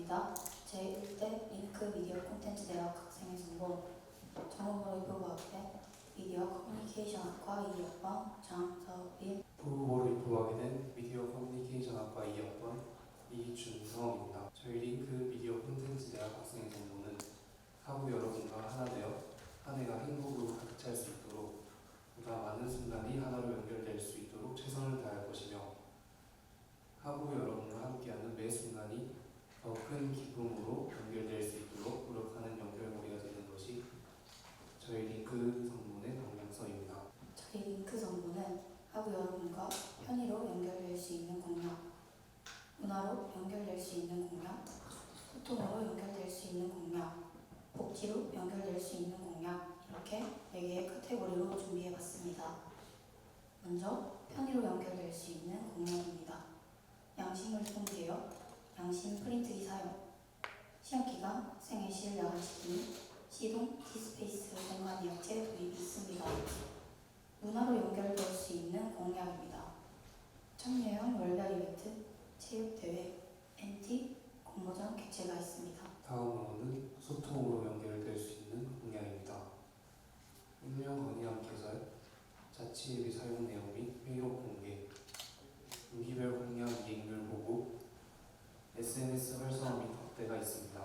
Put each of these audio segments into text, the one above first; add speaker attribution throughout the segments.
Speaker 1: 입니다. 제1대 링크 미디어 콘텐츠 대학 학생의 선고 전후보로 입학해 미디어 커뮤니케이션학과 2학번 장서일
Speaker 2: 후보로 입학하게 된 미디어 커뮤니케이션학과 2학번 이준성입니다. 저희 링크 미디어 콘텐츠 대학 학생의 선고는 하부 여러분과 하나 되어 한 해가 행복으로 가득 찰 수 있도록 보다 많은 순간이 하나로 연결될 수 있도록 최선을 다할 것이며 하부 여러분과 함께하는 매 순간이 더 큰 기쁨으로 연결될 수 있도록 노력하는 연결고리가 되는 것이 저희 링크 선문의 방향성입니다.
Speaker 1: 저희 링크 선고는 하부 여러분과 편의로 연결될 수 있는 공약, 문화로 연결될 수 있는 공약, 소통으로 연결될 수 있는 공약, 복지로 연결될 수 있는 공약 이렇게 4개의 카테고리로 준비해봤습니다. 먼저 편의로 연결될 수 있는 공약입니다. 양심을 통제요, 양심 프린트기 사용, 시험기간 학생의 실 야간식 등 시동, 티스페이스 공간 이업체 도입이 있습니다. 문화로 연결될 수 있는 공약입니다. 청년형 월별 이벤트, 체육대회, NT, 공모전 개최가 있습니다.
Speaker 2: 다음으로는 소통으로 연결될 수 있는 공약입니다. 익명 건의함 개설, 자치예비 사용 내용 및 회의록 공개, 무기별 공약 이행률 보고, SNS 활성화 및 확대가 있습니다.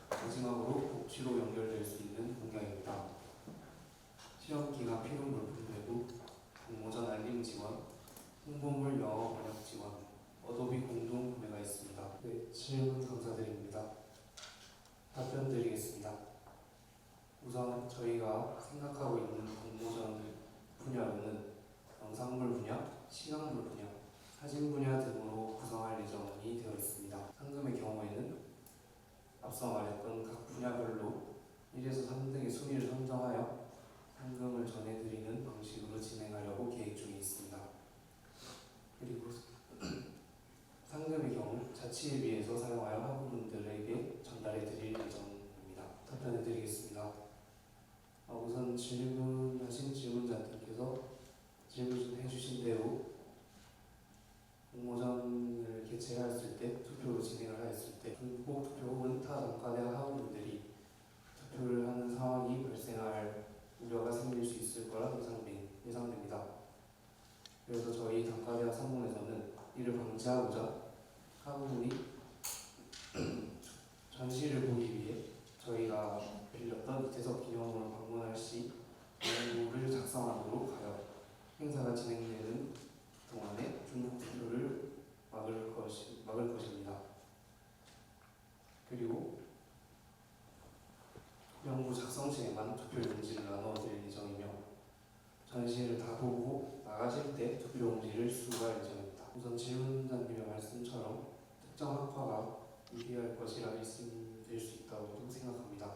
Speaker 2: 마지막으로 복지로 연결될 수 있는 공약입니다. 시험기간 필요 물품 배부, 공모전 알림 지원, 홍보물 영어 번역 지원, 어도비 공동 구매가 있습니다. 네, 질문 감사드립니다. 답변 드리겠습니다. 우선 저희가 생각하고 있는 공모전 분야로는 영상물 분야, 시각물 분야, 사진 분야 등으로 구성할 예정이 되어 있습니다. 상금의 경우에는 앞서 말했던 각 분야별로 1에서 3등의 순위를 선정하여 상금을 전해드리는 방식으로 진행하려고 계획 중에 있습니다. 그리고 상금의 경우 자치예비에서 사용하여 학우분들에게 전달해 드릴 예정입니다. 답변해 드리겠습니다. 우선 질문하신 질문자님께서 질문해 주신 대로 공모전을 개최하였을 때, 투표로 진행을 하였을 때 불복 투표 혹은 타 단과대학 학우분들이 투표를 하는 상황이 발생할 우려가 생길 수 있을 거라 예상됩니다. 그래서 저희 단과대학 상공에서는 이를 방지하고자 학우분이 전시를 보기 위해 저희가 빌렸던 이태석 기념원을 방문할 시 공고를 작성하도록 하여 행사가 진행되는 동안에 중복 투표를 막을 것입니다. 그리고 명부 작성 시에만 투표 용지를 나눠 드릴 예정이며 전시회를 다 보고 나가실 때 투표 용지를 수거할 예정입니다. 우선 질문자님의 말씀처럼 특정 학과가 유리할 것이라 말씀드릴 수 있다고 생각합니다.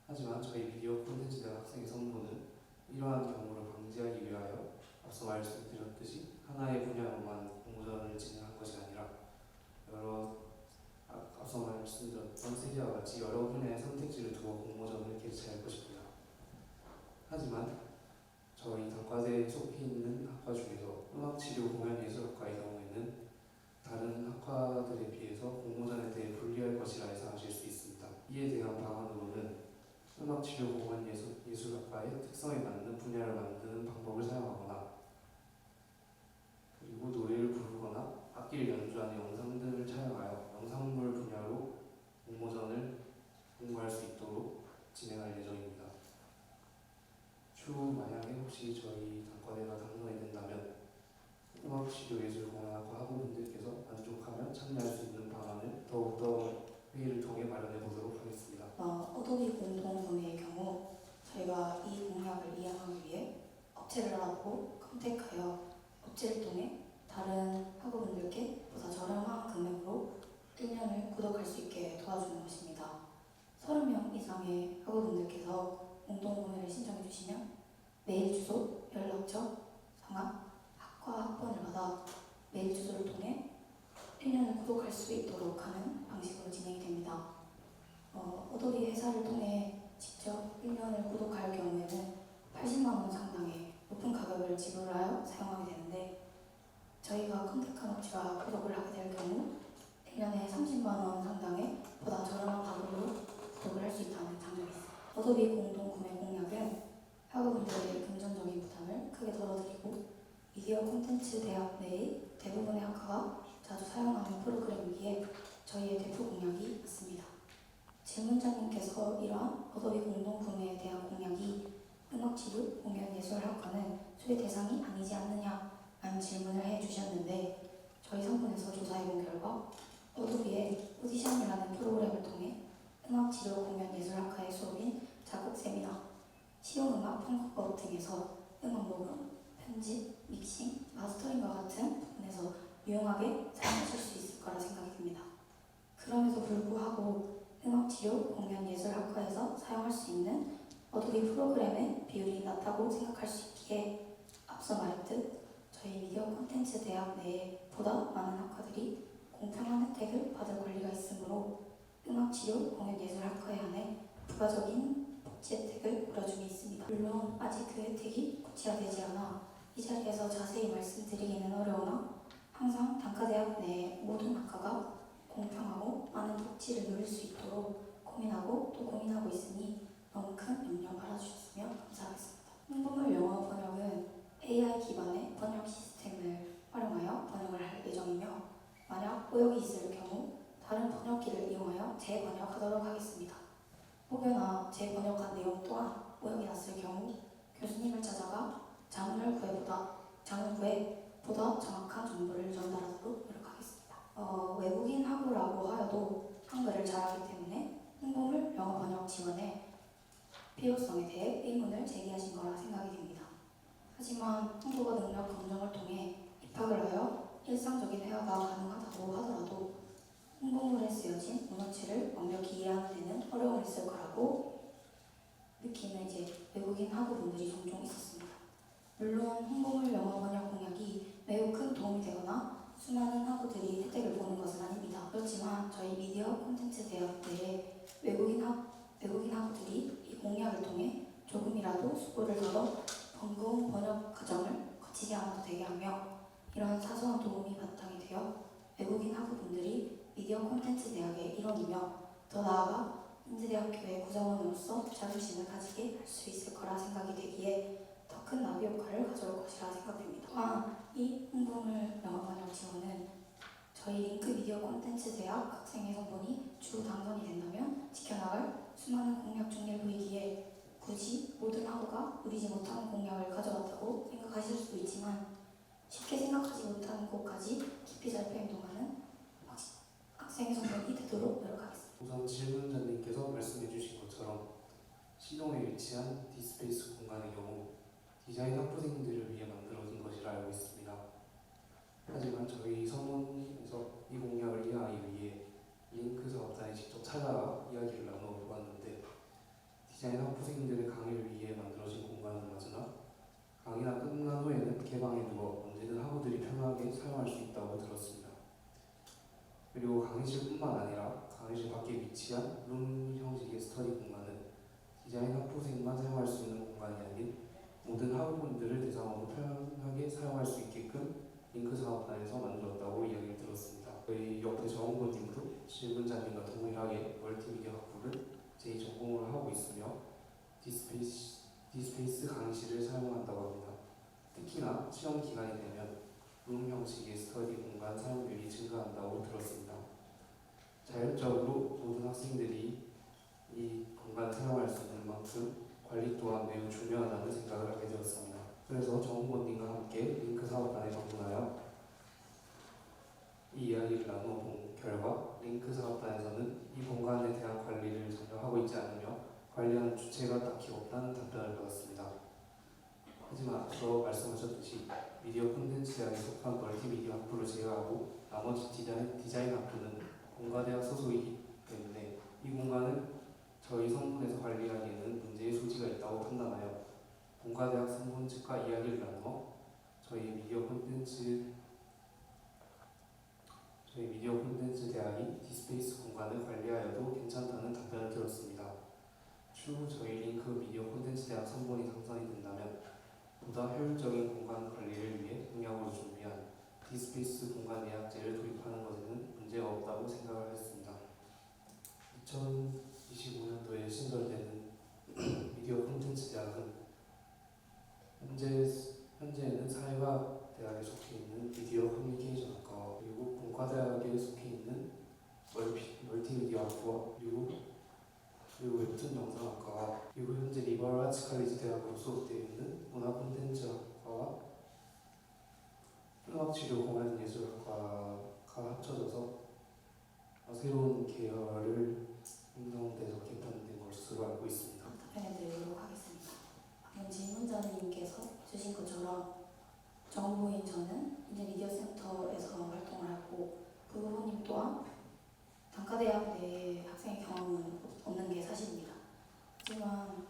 Speaker 2: 하지만 저희 미디어 콘텐츠 대학 학생의 선고는 이러한 경우를 방지하기 위하여 앞서 말씀드렸듯이 하나의 분야로만 공모전을 진행한 것이 아니라 앞서 말씀드렸던 세계와 같이 여러 분야의 선택지를 두고 공모전을 개최할 것입니다. 하지만 저희 단과대에 속해 있는 학과 중에서 음악치료 공연예술학과의 경우에는 다른 학과들에 비해서 공모전에 대해 불리할 것이라 예상하실 수 있습니다. 이에 대한 방안으로는 음악치료 공연예술학과의 특성에 맞는 분야를 만드는 방법을 사용하거나 그리고 노래를 부르거나 악기를 연주하는 영상 등을 촬영하여 영상물 분야로 공모전을 공모할 수 있도록 진행할 예정입니다. 추후 만약에 혹시 저희 단과대가 당선이 된다면 음악치료예술공연학과 학우분들께서 만족하면 참여할 수 있는 방안을 더욱더 회의를 통해 마련해 보도록 하겠습니다.
Speaker 1: 어도비 공동구매의 경우 저희가 이 공약을 이행하기 위해 업체를 알아보고 컨택하여 업체를 통해 다른 학우분들께 보다 저렴한 금액으로 1년을 구독할 수 있게 도와주는 것입니다. 30명 이상의 학우분들께서 공동구매를 신청해 주시면 메일 주소, 연락처, 성함, 학과 학번을 받아 메일 주소를 통해 1년을 구독할 수 있도록 하는 방식으로 진행이 됩니다. 어도비 회사를 통해 직접 1년을 구독할 경우에는 80만 원 상당의 높은 가격을 지불하여 사용하게 되는데 저희가 컨택한 업체가 구독을 하게 될 경우 1년에 30만 어도비 공동구매 공약은 학우분들의 금전적인 부담을 크게 덜어드리고 미디어 콘텐츠 대학 내의 대부분의 학과가 자주 사용하는 프로그램이기에 저희의 대표 공약이 맞습니다. 질문자님께서 이러한 어도비 공동구매에 대한 공약이 음악치료 공연예술학과는 수혜 대상이 아니지 않느냐라는 질문을 해주셨는데 저희 성분에서 조사해본 결과 어도비의 오디션이라는 프로그램을 통해 음악치료 공연예술학과의 수업인 작곡 세미나, 실용음악 편곡법 등에서 음악 녹음, 편집, 믹싱, 마스터링과 같은 부분에서 유용하게 사용하실 수 있을 거라 생각이 듭니다. 그럼에도 불구하고 음악치료 공연예술학과에서 사용할 수 있는 어도비 프로그램의 비율이 낮다고 생각할 수 있기에 앞서 말했듯 저희 미디어 콘텐츠 대학 내에 보다 많은 학과들이 공평한 혜택을 받을 권리가 있으므로 음악치료 공연예술학과에 한해 부가적인 복지 혜택을 물어줌이 있습니다. 물론 아직 그 혜택이 구체화되지 않아 이 자리에서 자세히 말씀드리기는 어려우나 항상 단과대학 내의 모든 학과가 공평하고 많은 복지를 누릴 수 있도록 고민하고 또 고민하고 있으니 너무 큰 염려 말아주셨으면 감사하겠습니다. 홍보물 영어 번역은 AI 기반의 번역 시스템을 활용하여 번역을 할 예정이며 만약 오역이 있을 경우 다른 번역기를 이용하여 재번역하도록 하겠습니다. 혹여나 재번역한 내용 또한 오역이 났을 경우 교수님을 찾아가 자문을 구해 보다 정확한 정보를 전달하도록 노력하겠습니다. 외국인 학우라고 하여도 한글을 잘하기 때문에 홍보물 영어 번역 지원에 필요성에 대해 의문을 제기하신 거라 생각이 됩니다. 하지만 홍보가 능력 검정을 통해 입학을 하여 일상적인 회화가 가능하다고 하더라도 홍보물에 쓰여진 문어치를 완벽히 이해하는 데는 어려움이 있을 거라고 느끼는 외국인 학우분들이 종종 있었습니다. 물론 홍보물 영어 번역 공약이 매우 큰 도움이 되거나 수많은 학우들이 혜택을 보는 것은 아닙니다. 그렇지만 저희 미디어 콘텐츠 대학 내에 외국인 학우들이 이 공약을 통해 조금이라도 수고를 덜어 번거로운 번역 과정을 거치지 않아도 되게 하며 이러한 사소한 도움이 바탕이 되어 외국인 학우분들이 미디어 콘텐츠 대학의 일원이며 더 나아가 인지대학교의 구성원으로서 자부심을 가지게 할 수 있을 거라 생각이 되기에 더 큰 나비 효과를 가져올 것이라 생각됩니다. 또한 이 홍보물 영어 번역 지원은 저희 링크 미디어 콘텐츠 대학 학생의 성분이 주 당선이 된다면 지켜나갈 수많은 공약 중 일부이기에 굳이 모든 학우가 누리지 못한 공약을 가져왔다고 생각하실 수도 있지만 쉽게 생각하지 못하는 곳까지 깊이 살펴 행동하는 학생의 성분이 되도록 노력하겠습니다.
Speaker 2: 우선 질문자님께서 말씀해주신 것처럼 시동에 위치한 디스페이스 공간의 경우 디자인 학부생들을 위해 만들어진 것이라 알고 있습니다. 하지만 저희 서문에서 이 공약을 이해하기 위해 링크 사업단에 직접 찾아가 이야기를 나누어 보았는데 디자인 학부생들의 강의를 위해 만들어진 공간은 맞으나 강의가 끝난 후에는 개방해 두어 언제든 학우들이 편하게 사용할 수 있다고 들었습니다. 그리고 강의실뿐만 아니라 강의실 밖에 위치한 룸 형식의 스터디 공간은 디자인 학부생만 사용할 수 있는 공간이 아닌 모든 학우분들을 대상으로 편하게 사용할 수 있게끔 링크 사업단에서 만들었다고 이야기를 들었습니다. 저희 옆에 정원고님도 질문자님과 동일하게 멀티미디어 학부를 제2전공으로 하고 있으며 디스페이스 강의실을 사용한다고 합니다. 특히나 시험 기간이 되면 룸 형식의 스터디 공간 사용률이 증가한다고 들었습니다. 자율적으로 모든 학생들이 이 공간을 사용할 수 있는 만큼 관리 또한 매우 중요하다는 생각을 하게 되었습니다. 그래서 정원고님과 함께 링크 사업단에 방문하여 이 이야기를 나누어 본 결과 링크 사업단에서는 이 공간에 대한 관리를 전혀 하고 있지 않으며 관리하는 주체가 딱히 없다는 답변을 받았습니다. 하지만 앞서 말씀하셨듯이 미디어 콘텐츠 대학에 속한 멀티미디어 학부를 제외하고 나머지 디자인 학부는 공과대학 소속이기 때문에 이 공간을 저희 성분에서 관리하기에는 문제의 소지가 있다고 판단하여 공과대학 성분 측과 이야기를 나누어 저희 미디어 콘텐츠 대학이 디스페이스 공간을 관리하여도 괜찮다는 답변을 들었습니다. 추후 저희 링크 미디어 콘텐츠 대학 성분이 당선이 된다면 보다 효율적인 공간 관리를 위해 공약으로 준비한 디스페이스 공간 예약제를 도입하는 것에는 문제가 없다고 생각을 했습니다. 2025년도에 신설되는 대학에 속해 있는 멀티미디어 학부와 그리고 웹툰 영상학과와 그리고 현재 리버럴 아츠 칼리지 대학으로 소속되어 있는 문화 콘텐츠 학과와 음악치료 공연예술학과가 합쳐져서 새로운 계열을 형성돼서 개편된 것으로 알고 있습니다.
Speaker 1: 답변해드리도록 하겠습니다. 방금 질문자님께서 주신 것처럼 정보인 저는 이제 미디어센터에서 활동을 하고 부부님 또한 단과대학 내 학생의 경험은 없는 게 사실입니다. 하지만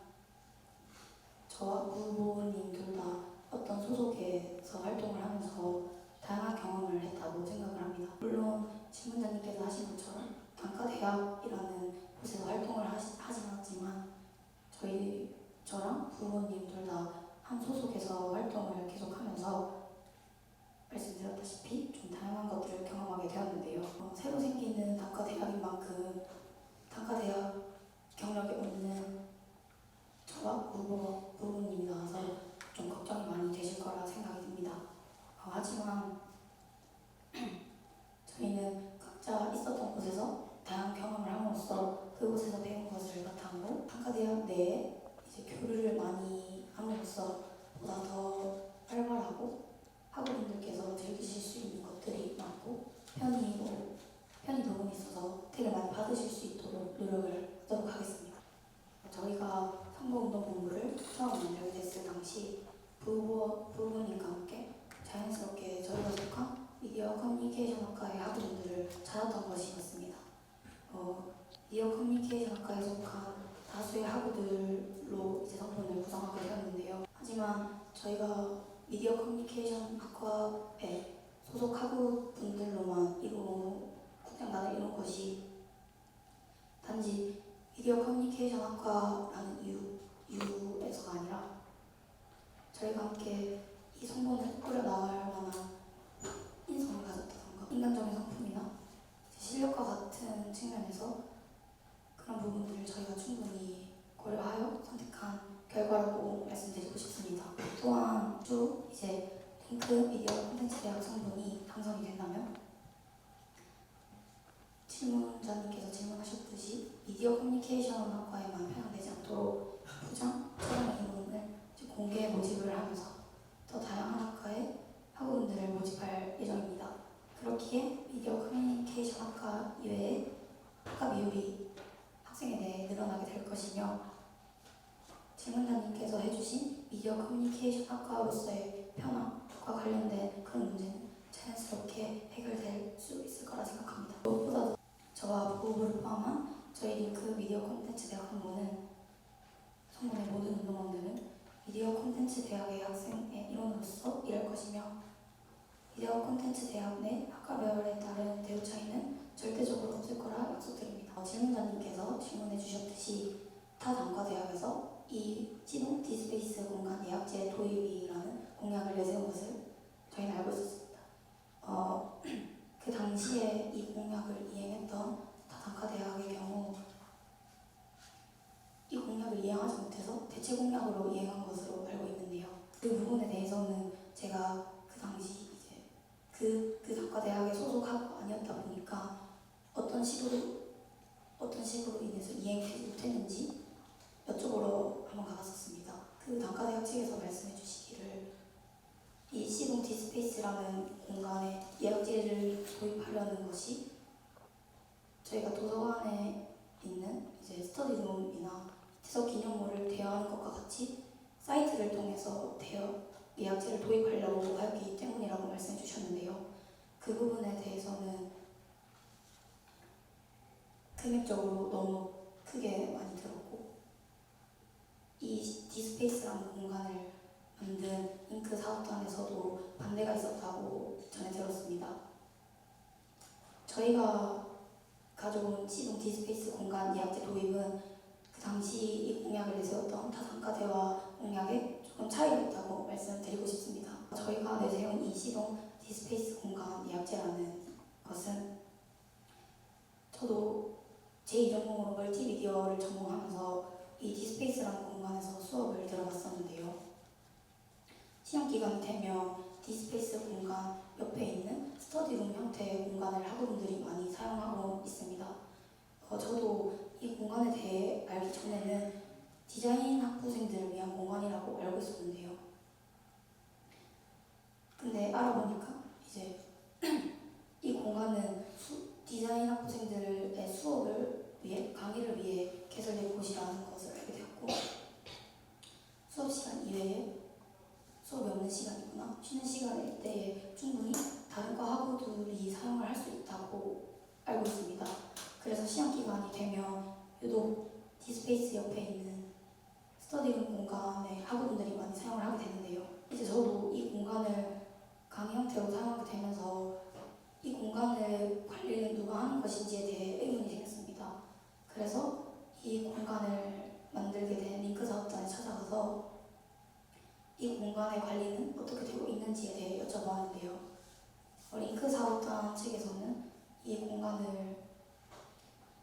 Speaker 1: 저와 부부님 둘 다 어떤 소속에서 활동을 하면서 다양한 경험을 했다고 생각을 합니다. 물론 질문자님께서 하신 것처럼 단과대학이라는 곳에서 활동을 하진 않았지만 저랑 부모님 둘 다 한 소속에서 활동을 계속하면서 말씀드렸다시피 좀 다양한 것들을 경험하게 되었는데요. 새로 생기는 단과대학인 만큼 단과대학 경력이 없는 저와 부모님이 나와서 좀 걱정이 많이 되실 거라 생각이 듭니다. 하지만 저희는 각자 있었던 곳에서 다양한 경험을 함으로써 그곳에서 배운 것을 바탕으로 단과대학 내에 이제 교류를 많이 함으로써 보다 더 활발하고 학우분들께서 즐기실 수 있는 것들이 많고 편의 도움이 있어서 혜택을 많이 받으실 수 있도록 노력을 하도록 하겠습니다. 저희가 선거운동본부를 처음 만들게 됐을 당시 부모님과 함께 자연스럽게 저희가 속한 미디어 커뮤니케이션 학과의 학우분들을 찾았던 것이었습니다. 미디어 커뮤니케이션 학과에 속한 다수의 학우들로 이제 성분을 구성하게 되었는데요. 하지만 저희가 미디어 커뮤니케이션 학과에 소속 학우분들로만 국장단을 이룬 것이 단지 미디어 커뮤니케이션 학과라는 이유에서가 아니라 저희가 함께 이 성분을 꾸려나갈 만한 인성을 가졌다던가 인간적인 성품이나 실력과 같은 측면에서 그런 부분들을 저희가 충분히 고려하여 선택한 결과라고 말씀드리고 싶습니다. 또한 이제 링크 미디어 콘텐츠 대학 성분이 당선이 된다면 질문자님께서 질문하셨듯이 미디어 커뮤니케이션 학과에만 편향되지 않도록 촬영 이론을 공개 모집을 하면서 더 다양한 학과의 학우분들을 모집할 예정입니다. 그렇기에 미디어 커뮤니케이션 학과 이외에 학과 비율이 학생에 대해 늘어나게 될 것이며 질문자님께서 해주신 미디어 커뮤니케이션 학과로서의 편향과 관련된 그런 문제는 자연스럽게 해결될 수 있을 거라 생각합니다. 무엇보다도 저와 부부를 포함한 저희 링크 미디어 콘텐츠 대학 학부는 성분의 모든 운동원들은 미디어 콘텐츠 대학의 학생의 일원으로서 일할 것이며 미디어 콘텐츠 대학 내 학과별에 따른 대우 차이는 절대적으로 없을 거라 약속드립니다. 질문자님께서 질문해 주셨듯이 타 단과 대학에서 이 시동 디스페이스 공간 예약제 도입이라는 공약을 내세운 것을 저희는 알고 있었습니다. 그 당시에 이 공약을 이행했던 타 단과 대학의 경우 이 공약을 이행하지 못해서 대체 공약으로 이행한 것으로 알고 있는데요. 그 부분에 대해서는 제가 그 당시 이제 그 단과 대학에 소속하고 아니었다 보니까 어떤 식으로 인해서 이행되지 못했는지 여쭤보러 한번 가봤었습니다. 그 단과대학 측에서 말씀해 주시기를 이 시동 디스페이스라는 공간에 예약제를 도입하려는 것이 저희가 도서관에 있는 이제 스터디룸이나 지적 기념물을 대여하는 것과 같이 사이트를 통해서 예약제를 도입하려고 하기 때문이라고 말씀해 주셨는데요. 그 부분에 대해서는 금액적으로 너무 크게 많이 들었고 이 디스페이스라는 공간을 만든 잉크 사업단에서도 반대가 있었다고 전해 들었습니다. 저희가 가져온 시동 디스페이스 공간 예약제 도입은 그 당시 이 공약을 내세웠던 타산과대와 공약에 조금 차이가 있다고 말씀드리고 싶습니다. 저희가 내세운 이 시동 디스페이스 공간 예약제라는 것은 저도 제2전공으로 멀티미디어를 전공하면서 이 디스페이스라는 공간에서 수업을 들어봤었는데요. 시험기간이 되면 디스페이스 공간 옆에 있는 스터디룸 형태의 공간을 학우분들이 많이 사용하고 있습니다. 저도 이 공간에 대해 알기 전에는 디자인 학부생들을 위한 공간이라고 알고 있었는데요. 근데 알아보니까 이제 이 공간은 디자인 학부생들의 수업을 위해 강의를 위해 개설된 곳이라는 것을 알게 되었고, 수업 시간 이외에 수업이 없는 시간이거나 쉬는 시간일 때에 충분히 다른 과 학우들이 사용을 할 수 있다고 알고 있습니다. 그래서 시험 기간이 되면 유독 디스페이스 옆에 있는 스터디룸 공간에 학우분들이 많이 사용을 하게 되는데요. 이제 저도 이 공간을 강의 형태로 사용하게 되면서 이 공간을 관리를 누가 하는 것인지에 대해 의문이 생겼습니다. 그래서 이 공간을 만들게 된 링크 사업단에 찾아가서 이 공간의 관리는 어떻게 되고 있는지에 대해 여쭤보았는데요. 링크 사업단 측에서는 이 공간을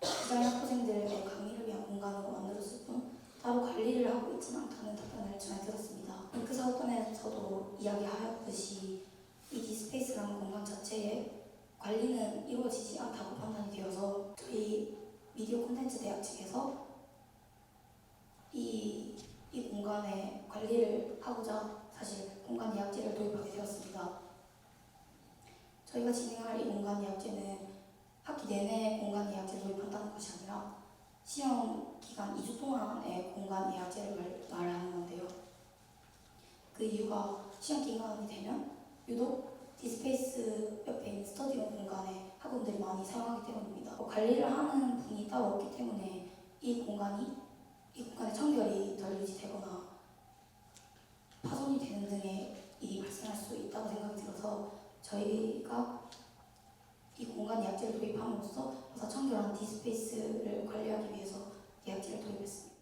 Speaker 1: 디자인 학부생들의 강의를 위한 공간으로 만들었을 뿐 따로 관리를 하고 있지는 않다는 답변을 전해 들었습니다. 링크 사업단에서도 이야기하였듯이 이 디스페이스라는 공간 자체에 관리는 이루어지지 않다고 판단이 되어서 저희 미디어 콘텐츠 대학 측에서 이 공간에 관리를 하고자 사실 공간 예약제를 도입하게 되었습니다. 저희가 진행할 이 공간 예약제는 학기 내내 공간 예약제를 도입한다는 것이 아니라 시험 기간 2주 동안의 공간 예약제를 말하는 건데요. 그 이유가 시험 기간이 되면 유독 디스페이스 옆에 있는 스터디룸 공간에 학우분들이 많이 사용하기 때문입니다. 관리를 하는 분이 따로 없기 때문에 이 공간에 청결이 덜 유지되거나 파손이 되는 등의 일이 발생할 수 있다고 생각이 들어서 저희가 이 공간 예약제를 도입함으로써 보다 청결한 디스페이스를 관리하기 위해서 예약제를 도입했습니다.